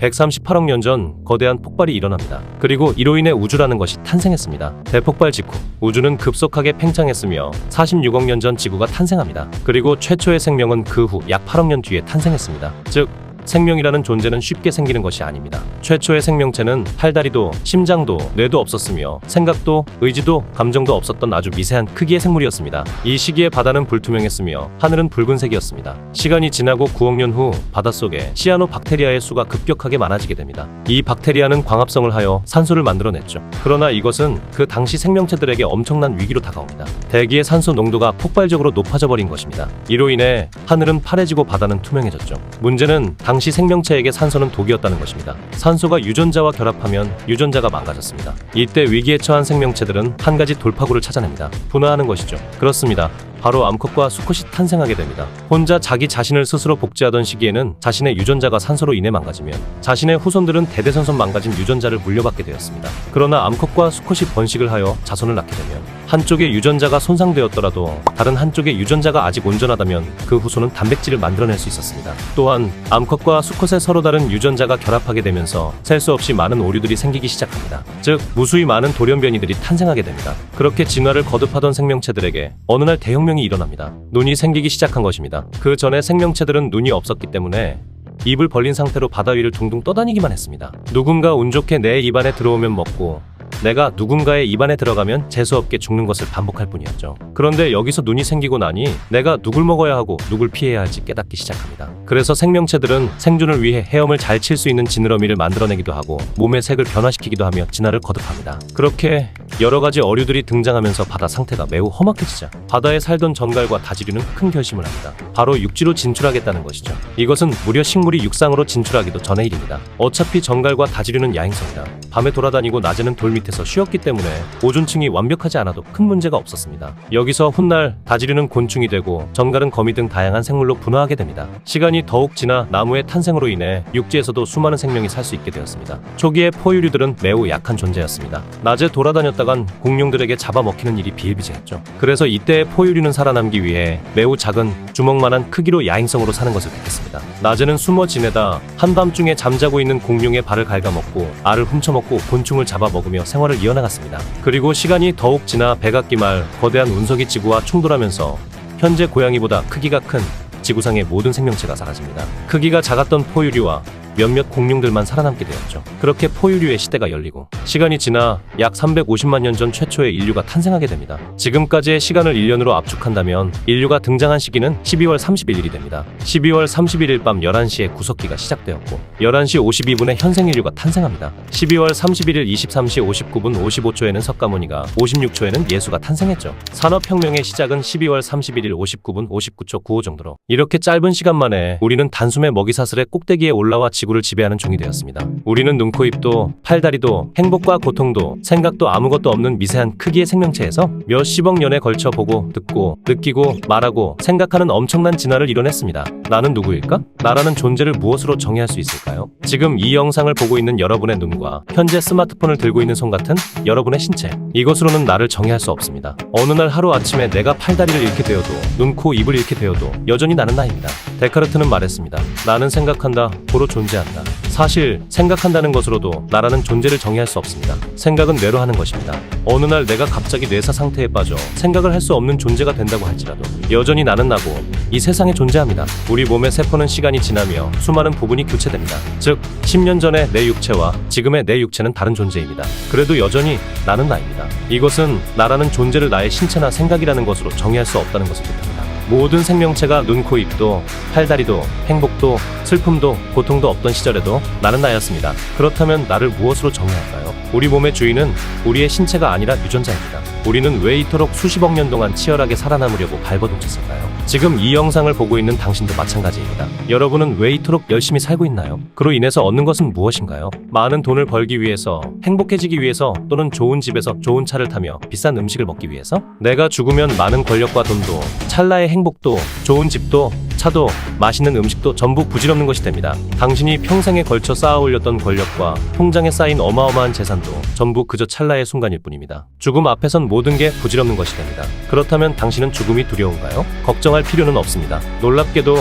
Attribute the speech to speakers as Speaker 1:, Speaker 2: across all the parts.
Speaker 1: 138억 년 전 거대한 폭발이 일어납니다. 그리고 이로 인해 우주라는 것이 탄생했습니다. 대폭발 직후 우주는 급속하게 팽창했으며 46억 년 전 지구가 탄생합니다. 그리고 최초의 생명은 그 후 약 8억 년 뒤에 탄생했습니다. 즉 생명이라는 존재는 쉽게 생기는 것이 아닙니다. 최초의 생명체는 팔다리도 심장도 뇌도 없었으며 생각도 의지도 감정도 없었던 아주 미세한 크기의 생물이었습니다. 이 시기에 바다는 불투명했으며 하늘은 붉은색이었습니다. 시간이 지나고 9억 년 후 바닷속에 시아노박테리아의 수가 급격하게 많아지게 됩니다. 이 박테리아는 광합성을 하여 산소를 만들어냈죠. 그러나 이것은 그 당시 생명체들에게 엄청난 위기로 다가옵니다. 대기의 산소 농도가 폭발적으로 높아져 버린 것입니다. 이로 인해 하늘은 파래지고 바다는 투명해졌죠. 문제는 당시 생명체에게 산소는 독이었다는 것입니다. 산소가 유전자와 결합하면 유전자가 망가졌습니다. 이때 위기에 처한 생명체들은 한 가지 돌파구를 찾아냅니다. 분화하는 것이죠. 그렇습니다. 바로 암컷과 수컷이 탄생하게 됩니다. 혼자 자기 자신을 스스로 복제하던 시기에는 자신의 유전자가 산소로 인해 망가지면 자신의 후손들은 대대손손 망가진 유전자를 물려받게 되었습니다. 그러나 암컷과 수컷이 번식을 하여 자손을 낳게 되면 한쪽의 유전자가 손상되었더라도 다른 한쪽의 유전자가 아직 온전하다면 그 후손은 단백질을 만들어낼 수 있었습니다. 또한 암컷과 수컷의 서로 다른 유전자가 결합하게 되면서 셀 수 없이 많은 오류들이 생기기 시작합니다. 즉 무수히 많은 돌연변이들이 탄생하게 됩니다. 그렇게 진화를 거듭하던 생명체들에게 어느 날 대혁명이 일어납니다. 눈이 생기기 시작한 것입니다. 그 전에 생명체들은 눈이 없었기 때문에 입을 벌린 상태로 바다 위를 둥둥 떠다니기만 했습니다. 누군가 운 좋게 내 입안에 들어오면 먹고 내가 누군가의 입안에 들어가면 재수없게 죽는 것을 반복할 뿐이었죠. 그런데 여기서 눈이 생기고 나니 내가 누굴 먹어야 하고 누굴 피해야 할지 깨닫기 시작합니다. 그래서 생명체들은 생존을 위해 헤엄을 잘 칠 수 있는 지느러미를 만들어내기도 하고 몸의 색을 변화시키기도 하며 진화를 거듭합니다. 그렇게 여러 가지 어류들이 등장하면서 바다 상태가 매우 험악해지자 바다에 살던 전갈과 다지류는 큰 결심을 합니다. 바로 육지로 진출하겠다는 것이죠. 이것은 무려 식물이 육상으로 진출하기도 전의 일입니다. 어차피 전갈과 다지류는 야행성이다. 밤에 돌아다니고 낮에는 돌 밑에서 쉬었기 때문에 오존층이 완벽하지 않아도 큰 문제가 없었습니다. 여기서 훗날 다지류는 곤충이 되고 전갈은 거미 등 다양한 생물로 분화하게 됩니다. 시간이 더욱 지나 나무의 탄생으로 인해 육지에서도 수많은 생명이 살 수 있게 되었습니다. 초기에 포유류들은 매우 약한 존재였습니다. 낮에 돌아다녔다간 공룡들에게 잡아먹히는 일이 비일비재했죠. 그래서 이때의 포유류는 살아남기 위해 매우 작은 주먹만한 크기로 야행성으로 사는 것을 택했습니다. 낮에는 숨어 지내다 한밤중에 잠자고 있는 공룡의 발을 갉아먹고 알을 훔쳐먹고 곤충을 잡아먹으며 생활을 이어나갔습니다. 그리고 시간이 더욱 지나 백악기말 거대한 운석이 지구와 충돌하면서 현재 고양이보다 크기가 큰 지구상의 모든 생명체가 사라집니다. 크기가 작았던 포유류와 몇몇 공룡들만 살아남게 되었죠. 그렇게 포유류의 시대가 열리고 시간이 지나 약 350만 년 전 최초의 인류가 탄생하게 됩니다. 지금까지의 시간을 1년으로 압축한다면 인류가 등장한 시기는 12월 31일이 됩니다. 12월 31일 밤 11시에 구석기가 시작되었고 11시 52분에 현생 인류가 탄생합니다. 12월 31일 23시 59분 55초에는 석가모니가 56초에는 예수가 탄생했죠. 산업혁명의 시작은 12월 31일 59분 59초 95 정도로 이렇게 짧은 시간 만에 우리는 단숨에 먹이사슬의 꼭대기에 올라와 지구를 지배하는 종이 되었습니다. 우리는 눈, 코, 입도, 팔다리도, 행복과 고통도, 생각도 아무것도 없는 미세한 크기의 생명체에서 몇십억 년에 걸쳐 보고, 듣고, 느끼고, 말하고, 생각하는 엄청난 진화를 이뤄냈습니다. 나는 누구일까? 나라는 존재를 무엇으로 정의할 수 있을까요? 지금 이 영상을 보고 있는 여러분의 눈과 현재 스마트폰을 들고 있는 손 같은 여러분의 신체, 이것으로는 나를 정의할 수 없습니다. 어느 날 하루아침에 내가 팔다리를 잃게 되어도, 눈, 코, 입을 잃게 되어도 여전히 나는 나입니다. 데카르트는 말했습니다. 나는 생각한다, 고로 존재한다. 사실 생각한다는 것으로도 나라는 존재를 정의할 수 없습니다. 생각은 뇌로 하는 것입니다. 어느 날 내가 갑자기 뇌사 상태에 빠져 생각을 할 수 없는 존재가 된다고 할지라도 여전히 나는 나고 이 세상에 존재합니다. 우리 몸의 세포는 시간이 지나며 수많은 부분이 교체됩니다. 즉 10년 전의 내 육체와 지금의 내 육체는 다른 존재입니다. 그래도 여전히 나는 나입니다. 이것은 나라는 존재를 나의 신체나 생각이라는 것으로 정의할 수 없다는 것을 뜻합니다. 모든 생명체가 눈, 코, 입도, 팔다리도, 행복도, 슬픔도, 고통도 없던 시절에도 나는 나였습니다. 그렇다면 나를 무엇으로 정의할까요? 우리 몸의 주인은 우리의 신체가 아니라 유전자입니다. 우리는 왜 이토록 수십억 년 동안 치열하게 살아남으려고 발버둥쳤을까요? 지금 이 영상을 보고 있는 당신도 마찬가지입니다. 여러분은 왜 이토록 열심히 살고 있나요? 그로 인해서 얻는 것은 무엇인가요? 많은 돈을 벌기 위해서, 행복해지기 위해서, 또는 좋은 집에서 좋은 차를 타며 비싼 음식을 먹기 위해서? 내가 죽으면 많은 권력과 돈도, 찰나의 행복도, 좋은 집도, 차도, 맛있는 음식도 전부 부질없는 것이 됩니다. 당신이 평생에 걸쳐 쌓아 올렸던 권력과 통장에 쌓인 어마어마한 재산도 전부 그저 찰나의 순간일 뿐입니다. 죽음 앞에선 모든 게 부질없는 것이 됩니다. 그렇다면 당신은 죽음이 두려운가요? 걱정할 필요는 없습니다. 놀랍게도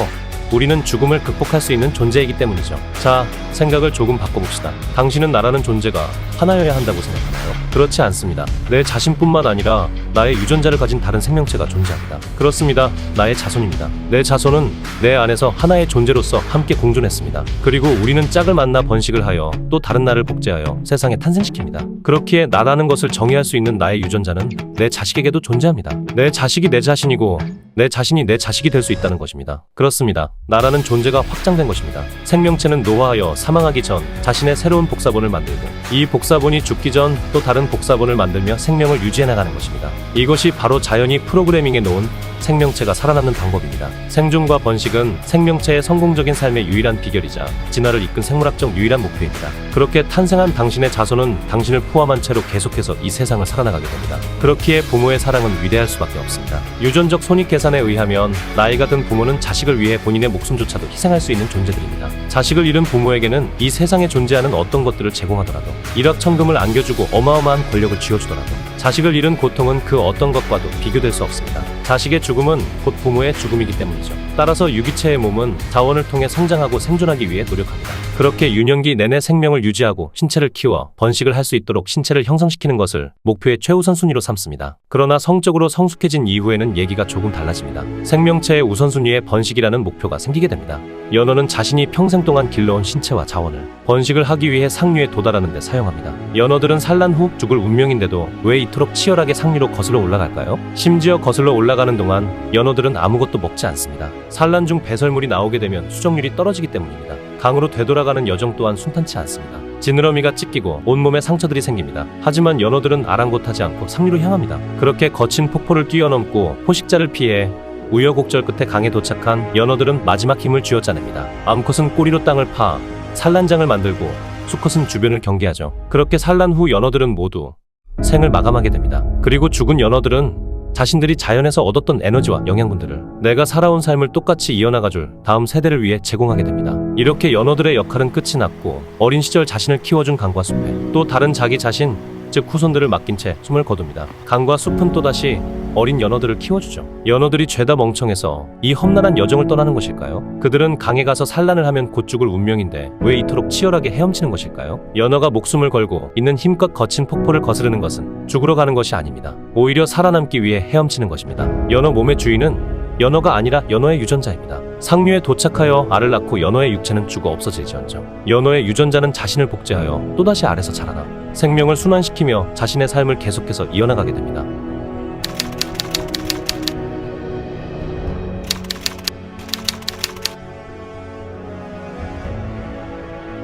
Speaker 1: 우리는 죽음을 극복할 수 있는 존재이기 때문이죠. 자, 생각을 조금 바꿔봅시다. 당신은 나라는 존재가 하나여야 한다고 생각하나요? 그렇지 않습니다. 내 자신뿐만 아니라 나의 유전자를 가진 다른 생명체가 존재합니다. 그렇습니다. 나의 자손입니다. 내 자손은 내 안에서 하나의 존재로서 함께 공존했습니다. 그리고 우리는 짝을 만나 번식을 하여 또 다른 나를 복제하여 세상에 탄생시킵니다. 그렇기에 나라는 것을 정의할 수 있는 나의 유전자는 내 자식에게도 존재합니다. 내 자식이 내 자신이고 내 자신이 내 자식이 될 수 있다는 것입니다. 그렇습니다. 나라는 존재가 확장된 것입니다. 생명체는 노화하여 사망하기 전 자신의 새로운 복사본을 만들고 이 복사본이 죽기 전 또 다른 복사본을 만들며 생명을 유지해 나가는 것입니다. 이것이 바로 자연이 프로그래밍해 놓은 생명체가 살아남는 방법입니다. 생존과 번식은 생명체의 성공적인 삶의 유일한 비결이자 진화를 이끈 생물학적 유일한 목표입니다. 그렇게 탄생한 당신의 자손은 당신을 포함한 채로 계속해서 이 세상을 살아나가게 됩니다. 그렇기에 부모의 사랑은 위대할 수밖에 없습니다. 유전적 손익 계산에 의하면 나이가 든 부모는 자식을 위해 본인의 목숨조차도 희생할 수 있는 존재들입니다. 자식을 잃은 부모에게는 이 세상에 존재하는 어떤 것들을 제공하더라도 일확천금을 안겨주고 어마어마한 권력을 쥐어주더라도 자식을 잃은 고통은 그 어떤 것과도 비교될 수 없습니다. 자식의 죽음은 곧 부모의 죽음이기 때문이죠. 따라서 유기체의 몸은 자원을 통해 성장하고 생존하기 위해 노력합니다. 그렇게 유년기 내내 생명을 유지하고 신체를 키워 번식을 할 수 있도록 신체를 형성시키는 것을 목표의 최우선 순위로 삼습니다. 그러나 성적으로 성숙해진 이후에는 얘기가 조금 달라집니다. 생명체의 우선순위에 번식이라는 목표가 생기게 됩니다. 연어는 자신이 평생 동안 길러온 신체와 자원을 번식을 하기 위해 상류에 도달하는 데 사용합니다. 연어들은 산란 후 죽을 운명인데도 왜 이토록 치열하게 상류로 거슬러 올라갈까요? 심지어 거슬러 올라가는 동안 연어들은 아무것도 먹지 않습니다. 산란 중 배설물이 나오게 되면 수정률이 떨어지기 때문입니다. 강으로 되돌아가는 여정 또한 순탄치 않습니다. 지느러미가 찢기고 온몸에 상처들이 생깁니다. 하지만 연어들은 아랑곳하지 않고 상류로 향합니다. 그렇게 거친 폭포를 뛰어넘고 포식자를 피해 우여곡절 끝에 강에 도착한 연어들은 마지막 힘을 쥐어짜냅니다. 암컷은 꼬리로 땅을 파 산란장을 만들고 수컷은 주변을 경계하죠. 그렇게 산란 후 연어들은 모두 생을 마감하게 됩니다. 그리고 죽은 연어들은 자신들이 자연에서 얻었던 에너지와 영양분들을 내가 살아온 삶을 똑같이 이어나가줄 다음 세대를 위해 제공하게 됩니다. 이렇게 연어들의 역할은 끝이 났고 어린 시절 자신을 키워준 강과 숲에 또 다른 자기 자신 즉 후손들을 맡긴 채 숨을 거둡니다. 강과 숲은 또다시 어린 연어들을 키워주죠. 연어들이 죄다 멍청해서 이 험난한 여정을 떠나는 것일까요? 그들은 강에 가서 산란을 하면 곧 죽을 운명인데 왜 이토록 치열하게 헤엄치는 것일까요? 연어가 목숨을 걸고 있는 힘껏 거친 폭포를 거스르는 것은 죽으러 가는 것이 아닙니다. 오히려 살아남기 위해 헤엄치는 것입니다. 연어 몸의 주인은 연어가 아니라 연어의 유전자입니다. 상류에 도착하여 알을 낳고 연어의 육체는 죽어 없어질지언정 연어의 유전자는 자신을 복제하여 또다시 알에서 자라나 생명을 순환시키며 자신의 삶을 계속해서 이어나가게 됩니다.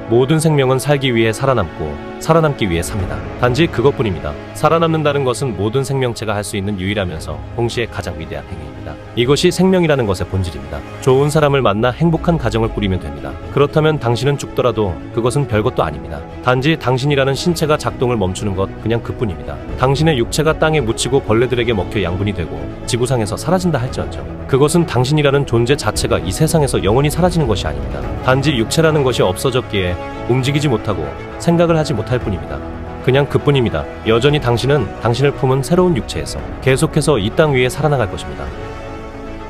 Speaker 1: 모든 생명은 살기 위해 살아남고 살아남기 위해 삽니다. 단지 그것뿐입니다. 살아남는다는 것은 모든 생명체가 할 수 있는 유일하면서 동시에 가장 위대한 행위입니다. 이것이 생명이라는 것의 본질입니다. 좋은 사람을 만나 행복한 가정을 꾸리면 됩니다. 그렇다면 당신은 죽더라도 그것은 별것도 아닙니다. 단지 당신이라는 신체가 작동을 멈추는 것 그냥 그뿐입니다. 당신의 육체가 땅에 묻히고 벌레들에게 먹혀 양분이 되고 지구상에서 사라진다 할지언정 그것은 당신이라는 존재 자체가 이 세상에서 영원히 사라지는 것이 아닙니다. 단지 육체라는 것이 없어졌기에 움직이지 못하고 생각을 하지 못할 뿐입니다. 그냥 그뿐입니다. 여전히 당신은 당신을 품은 새로운 육체에서 계속해서 이 땅 위에 살아나갈 것입니다.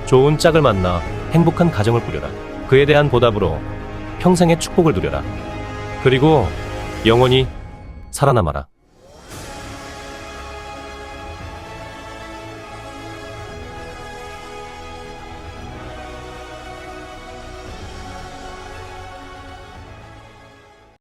Speaker 1: 좋은 짝을 만나 행복한 가정을 꾸려라. 그에 대한 보답으로 평생의 축복을 누려라. 그리고 영원히 살아남아라.